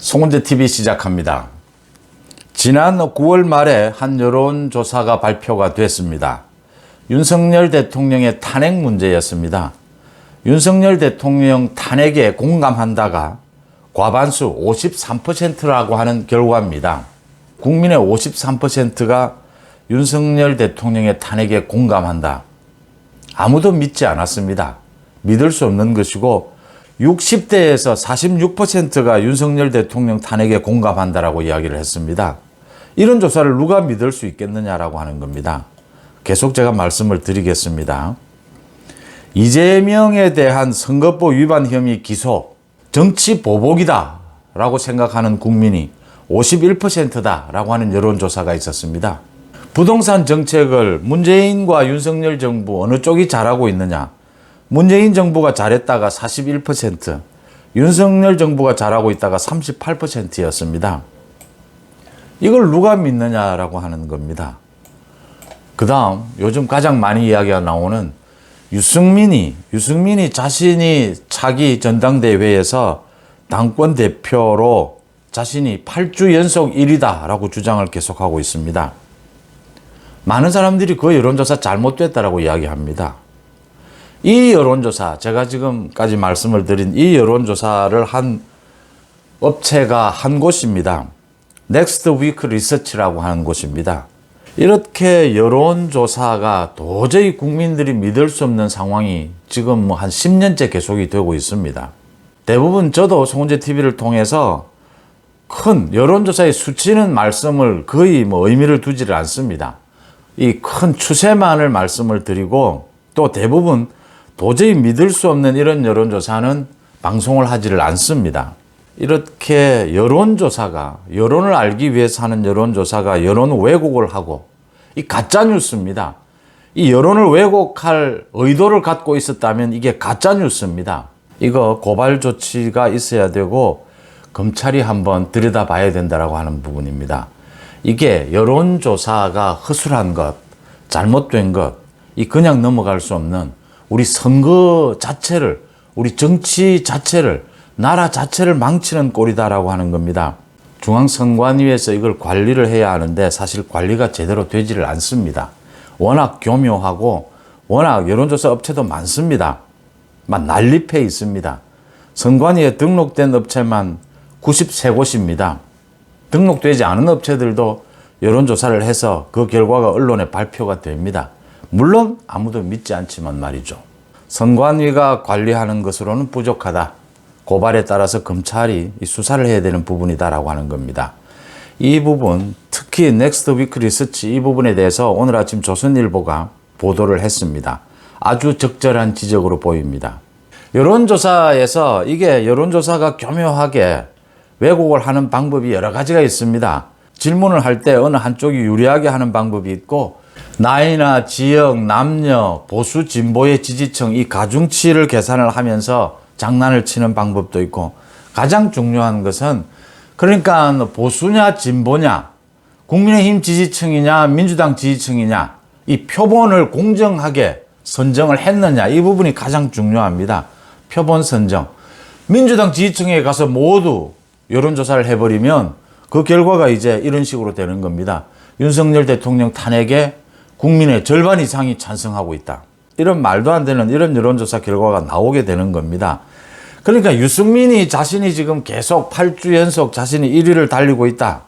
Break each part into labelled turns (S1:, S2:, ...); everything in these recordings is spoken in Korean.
S1: 송은재TV 시작합니다. 지난 9월 말에 한 여론조사가 발표가 됐습니다. 윤석열 대통령의 탄핵 문제였습니다. 윤석열 대통령 탄핵에 공감한다가 과반수 53%라고 하는 결과입니다. 국민의 53%가 윤석열 대통령의 탄핵에 공감한다. 아무도 믿지 않았습니다. 믿을 수 없는 것이고 60대에서 46%가 윤석열 대통령 탄핵에 공감한다라고 이야기를 했습니다. 이런 조사를 누가 믿을 수 있겠느냐라고 하는 겁니다. 계속 제가 말씀을 드리겠습니다. 이재명에 대한 선거법 위반 혐의 기소, 정치 보복이다 라고 생각하는 국민이 51%다 라고 하는 여론조사가 있었습니다. 부동산 정책을 문재인과 윤석열 정부 어느 쪽이 잘하고 있느냐? 문재인 정부가 잘했다가 41%, 윤석열 정부가 잘하고 있다가 38%였습니다. 이걸 누가 믿느냐라고 하는 겁니다. 그 다음 요즘 가장 많이 이야기가 나오는 유승민이 자신이 차기 전당대회에서 당권 대표로 자신이 8주 연속 1위다 라고 주장을 계속하고 있습니다. 많은 사람들이 그 여론조사 잘못됐다라고 이야기합니다. 이 여론조사, 제가 지금까지 말씀을 드린 이 여론조사를 한 업체가 한 곳입니다. 넥스트 위크 리서치라고 하는 곳입니다. 이렇게 여론조사가 도저히 국민들이 믿을 수 없는 상황이 지금 한 10년째 계속이 되고 있습니다. 대부분 저도 송은재TV를 통해서 큰 여론조사의 수치는 말씀을 거의 의미를 두지를 않습니다. 이 큰 추세만을 말씀을 드리고 또 대부분 도저히 믿을 수 없는 이런 여론조사는 방송을 하지를 않습니다. 이렇게 여론조사가, 여론을 알기 위해서 하는 여론조사가 여론 왜곡을 하고 이 가짜뉴스입니다. 이 여론을 왜곡할 의도를 갖고 있었다면 이게 가짜뉴스입니다. 이거 고발 조치가 있어야 되고 검찰이 한번 들여다봐야 된다라고 하는 부분입니다. 이게 여론조사가 허술한 것, 잘못된 것, 이 그냥 넘어갈 수 없는 우리 선거 자체를, 우리 정치 자체를, 나라 자체를 망치는 꼴이다라고 하는 겁니다. 중앙선관위에서 이걸 관리를 해야 하는데 사실 관리가 제대로 되지를 않습니다. 워낙 교묘하고 워낙 여론조사 업체도 많습니다. 막 난립해 있습니다. 선관위에 등록된 업체만 93곳입니다. 등록되지 않은 업체들도 여론조사를 해서 그 결과가 언론에 발표가 됩니다. 물론 아무도 믿지 않지만 말이죠. 선관위가 관리하는 것으로는 부족하다. 고발에 따라서 검찰이 수사를 해야 되는 부분이다라고 하는 겁니다. 이 부분, 특히 넥스트 위크 리서치 이 부분에 대해서 오늘 아침 조선일보가 보도를 했습니다. 아주 적절한 지적으로 보입니다. 여론조사에서 이게 여론조사가 교묘하게 왜곡을 하는 방법이 여러 가지가 있습니다. 질문을 할 때 어느 한쪽이 유리하게 하는 방법이 있고 나이나 지역, 남녀, 보수, 진보의 지지층 이 가중치를 계산을 하면서 장난을 치는 방법도 있고 가장 중요한 것은 그러니까 보수냐 진보냐 국민의힘 지지층이냐 민주당 지지층이냐 이 표본을 공정하게 선정을 했느냐 이 부분이 가장 중요합니다. 표본 선정. 민주당 지지층에 가서 모두 여론조사를 해버리면 그 결과가 이제 이런 식으로 되는 겁니다. 윤석열 대통령 탄핵에 국민의 절반 이상이 찬성하고 있다. 이런 말도 안 되는 이런 여론조사 결과가 나오게 되는 겁니다. 그러니까 유승민이 자신이 지금 계속 8주 연속 자신이 1위를 달리고 있다.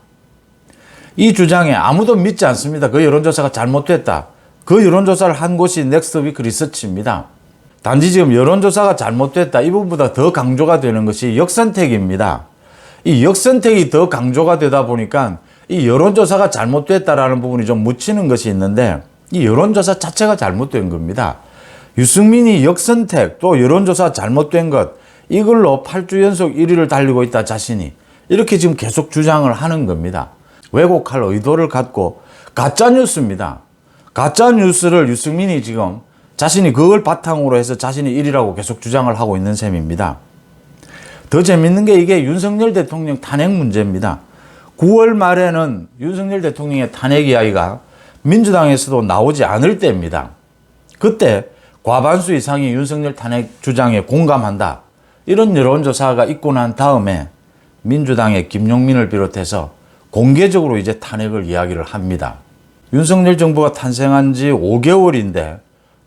S1: 이 주장에 아무도 믿지 않습니다. 그 여론조사가 잘못됐다. 그 여론조사를 한 곳이 넥스트 위크 리서치입니다. 단지 지금 여론조사가 잘못됐다. 이 부분보다 더 강조가 되는 것이 역선택입니다. 이 역선택이 더 강조가 되다 보니까 이 여론조사가 잘못됐다라는 부분이 좀 묻히는 것이 있는데 이 여론조사 자체가 잘못된 겁니다. 유승민이 역선택 또 여론조사 잘못된 것 이걸로 8주 연속 1위를 달리고 있다 자신이 이렇게 지금 계속 주장을 하는 겁니다. 왜곡할 의도를 갖고 가짜뉴스입니다. 가짜뉴스를 유승민이 지금 자신이 그걸 바탕으로 해서 자신이 1위라고 계속 주장을 하고 있는 셈입니다. 더 재밌는 게 이게 윤석열 대통령 탄핵 문제입니다. 9월 말에는 윤석열 대통령의 탄핵 이야기가 민주당에서도 나오지 않을 때입니다. 그때 과반수 이상이 윤석열 탄핵 주장에 공감한다. 이런 여론조사가 있고 난 다음에 민주당의 김용민을 비롯해서 공개적으로 이제 탄핵을 이야기를 합니다. 윤석열 정부가 탄생한 지 5개월인데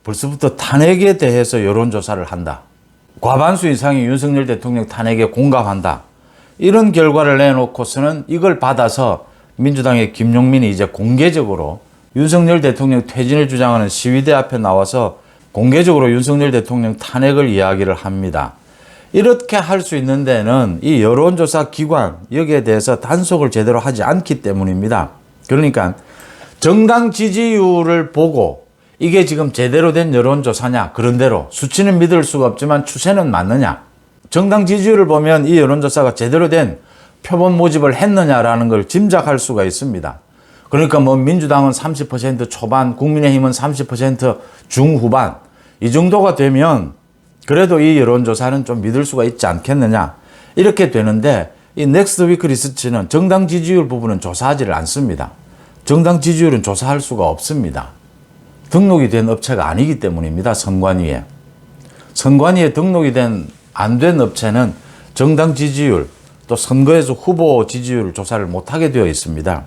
S1: 벌써부터 탄핵에 대해서 여론조사를 한다. 과반수 이상이 윤석열 대통령 탄핵에 공감한다. 이런 결과를 내놓고서는 이걸 받아서 민주당의 김용민이 이제 공개적으로 윤석열 대통령 퇴진을 주장하는 시위대 앞에 나와서 공개적으로 윤석열 대통령 탄핵을 이야기를 합니다. 이렇게 할 수 있는 데는 이 여론조사 기관 여기에 대해서 단속을 제대로 하지 않기 때문입니다. 그러니까 정당 지지율을 보고 이게 지금 제대로 된 여론조사냐, 그런대로 수치는 믿을 수가 없지만 추세는 맞느냐, 정당 지지율을 보면 이 여론조사가 제대로 된 표본 모집을 했느냐라는 걸 짐작할 수가 있습니다. 그러니까 뭐 민주당은 30% 초반, 국민의힘은 30% 중후반, 이 정도가 되면 그래도 이 여론조사는 좀 믿을 수가 있지 않겠느냐, 이렇게 되는데 이 넥스트 위크 리서치는 정당 지지율 부분은 조사하지를 않습니다. 정당 지지율은 조사할 수가 없습니다. 등록이 된 업체가 아니기 때문입니다. 선관위에. 선관위에 등록이 안 된 업체는 정당 지지율, 또 선거에서 후보 지지율을 조사를 못하게 되어 있습니다.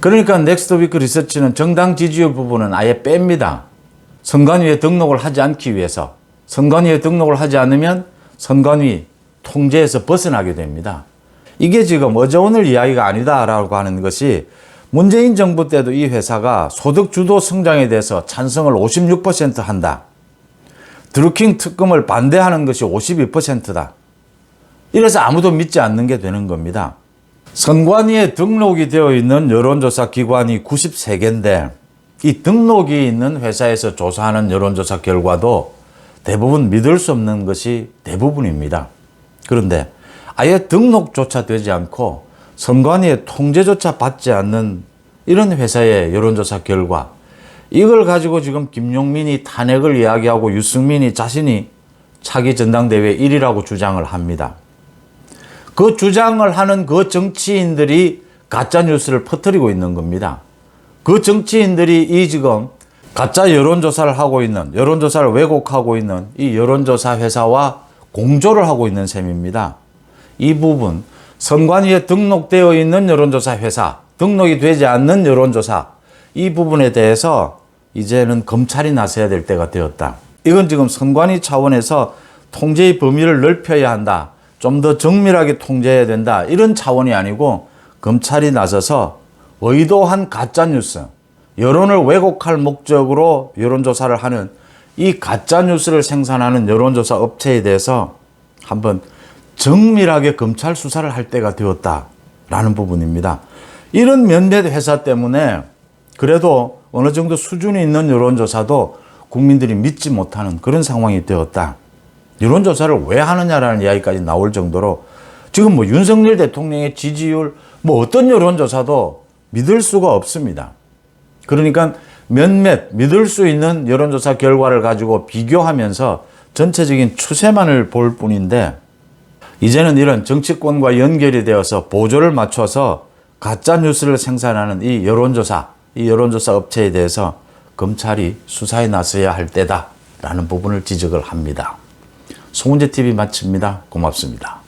S1: 그러니까 넥스트 위크 리서치는 정당 지지율 부분은 아예 뺍니다. 선관위에 등록을 하지 않기 위해서. 선관위에 등록을 하지 않으면 선관위 통제에서 벗어나게 됩니다. 이게 지금 어제 오늘 이야기가 아니다라고 하는 것이 문재인 정부 때도 이 회사가 소득 주도 성장에 대해서 찬성을 56% 한다. 드루킹 특검을 반대하는 것이 52%다. 이래서 아무도 믿지 않는 게 되는 겁니다. 선관위에 등록이 되어 있는 여론조사 기관이 93개인데 이 등록이 있는 회사에서 조사하는 여론조사 결과도 대부분 믿을 수 없는 것이 대부분입니다. 그런데 아예 등록조차 되지 않고 선관위의 통제조차 받지 않는 이런 회사의 여론조사 결과, 이걸 가지고 지금 김용민이 탄핵을 이야기하고 유승민이 자신이 차기 전당대회 1위라고 주장을 합니다. 그 주장을 하는 그 정치인들이 가짜뉴스를 퍼뜨리고 있는 겁니다. 그 정치인들이 이 지금 가짜 여론조사를 하고 있는, 여론조사를 왜곡하고 있는 이 여론조사 회사와 공조를 하고 있는 셈입니다. 이 부분, 선관위에 등록되어 있는 여론조사 회사, 등록이 되지 않는 여론조사, 이 부분에 대해서 이제는 검찰이 나서야 될 때가 되었다. 이건 지금 선관위 차원에서 통제의 범위를 넓혀야 한다. 좀 더 정밀하게 통제해야 된다. 이런 차원이 아니고 검찰이 나서서 의도한 가짜뉴스, 여론을 왜곡할 목적으로 여론조사를 하는 이 가짜뉴스를 생산하는 여론조사 업체에 대해서 한번 정밀하게 검찰 수사를 할 때가 되었다라는 부분입니다. 이런 몇몇 회사 때문에 그래도 어느 정도 수준이 있는 여론조사도 국민들이 믿지 못하는 그런 상황이 되었다. 여론조사를 왜 하느냐라는 이야기까지 나올 정도로 지금 뭐 윤석열 대통령의 지지율, 뭐 어떤 여론조사도 믿을 수가 없습니다. 그러니까 몇몇 믿을 수 있는 여론조사 결과를 가지고 비교하면서 전체적인 추세만을 볼 뿐인데, 이제는 이런 정치권과 연결이 되어서 보조를 맞춰서 가짜 뉴스를 생산하는 이 여론조사 업체에 대해서 검찰이 수사에 나서야 할 때다라는 부분을 지적을 합니다. 송은재TV 마칩니다. 고맙습니다.